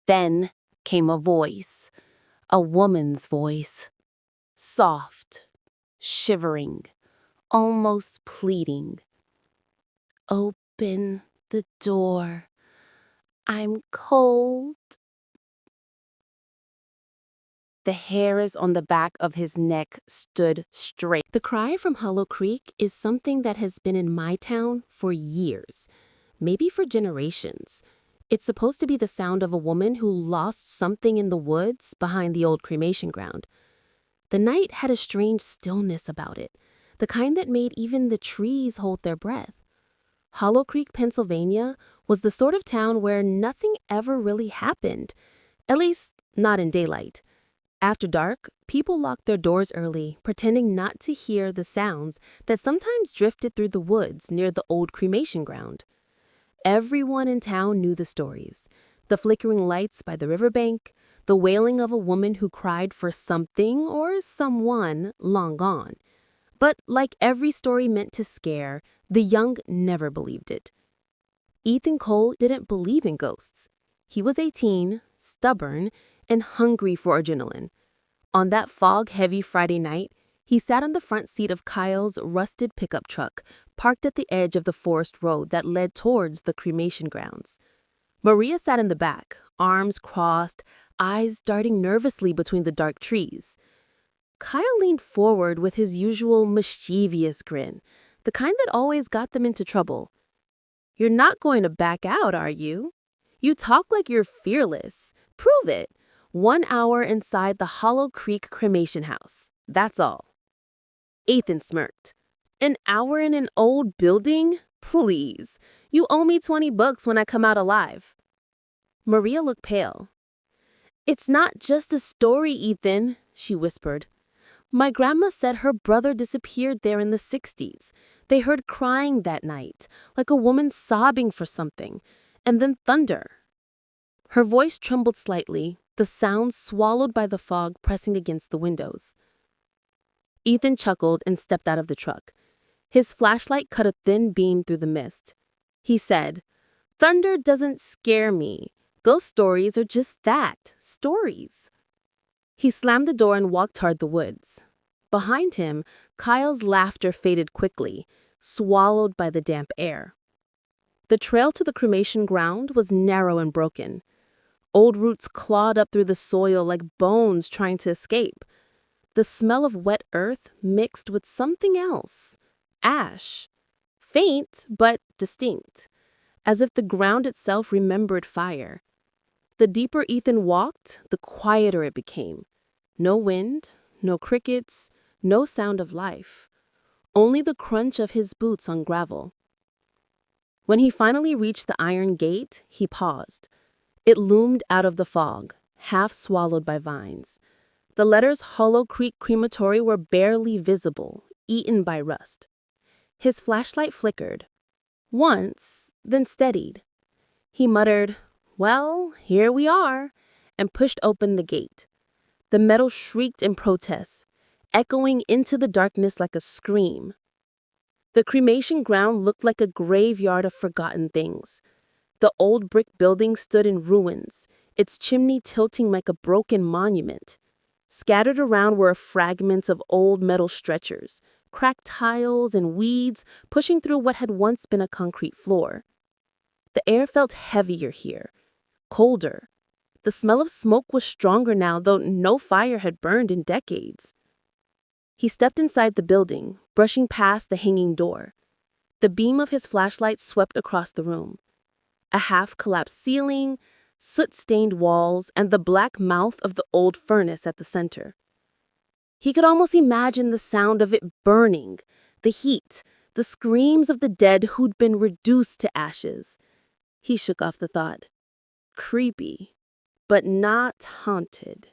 Then came a voice, a woman's voice, soft, shivering, almost pleading. "Open the door. I'm cold." The hairs on the back of his neck stood straight. The cry from Hollow Creek is something that has been in my town for years, maybe for generations. It's supposed to be the sound of a woman who lost something in the woods behind the old cremation ground. The night had a strange stillness about it, the kind that made even the trees hold their breath. Hollow Creek, Pennsylvania, was the sort of town where nothing ever really happened, at least not in daylight. After dark, people locked their doors early, pretending not to hear the sounds that sometimes drifted through the woods near the old cremation ground. Everyone in town knew the stories: the flickering lights by the riverbank, the wailing of a woman who cried for something or someone long gone. But like every story meant to scare, the young never believed it. Ethan Cole didn't believe in ghosts. He was 18, stubborn, and hungry for adrenaline. On that fog-heavy Friday night, he sat on the front seat of Kyle's rusted pickup truck, parked at the edge of the forest road that led towards the cremation grounds. Maria sat in the back, arms crossed, eyes darting nervously between the dark trees. Kyle leaned forward with his usual mischievous grin, the kind that always got them into trouble. "You're not going to back out, are you? You talk like you're fearless. Prove it. 1 hour inside the Hollow Creek cremation house. That's all." Ethan smirked. "An hour in an old building? Please. You owe me $20 when I come out alive." Maria looked pale. "It's not just a story, Ethan," she whispered. "My grandma said her brother disappeared there in the 60s. They heard crying that night, like a woman sobbing for something, and then thunder." Her voice trembled slightly, the sound swallowed by the fog pressing against the windows. Ethan chuckled and stepped out of the truck. His flashlight cut a thin beam through the mist. He said, "Thunder doesn't scare me. Ghost stories are just that, stories." He slammed the door and walked toward the woods. Behind him, Kyle's laughter faded quickly, swallowed by the damp air. The trail to the cremation ground was narrow and broken. Old roots clawed up through the soil like bones trying to escape. The smell of wet earth mixed with something else. Ash. Faint, but distinct, as if the ground itself remembered fire. The deeper Ethan walked, the quieter it became. No wind, no crickets, no sound of life. Only the crunch of his boots on gravel. When he finally reached the iron gate, he paused. It loomed out of the fog, half swallowed by vines. The letters Hollow Creek Crematory were barely visible, eaten by rust. His flashlight flickered. Once, then steadied. He muttered, "Well, here we are," and pushed open the gate. The metal shrieked in protest, echoing into the darkness like a scream. The cremation ground looked like a graveyard of forgotten things. The old brick building stood in ruins, its chimney tilting like a broken monument. Scattered around were fragments of old metal stretchers, cracked tiles and weeds pushing through what had once been a concrete floor. The air felt heavier here, colder. The smell of smoke was stronger now, though no fire had burned in decades. He stepped inside the building, brushing past the hanging door. The beam of his flashlight swept across the room. A half-collapsed ceiling, soot-stained walls, and the black mouth of the old furnace at the center. He could almost imagine the sound of it burning, the heat, the screams of the dead who'd been reduced to ashes. He shook off the thought. Creepy, but not haunted.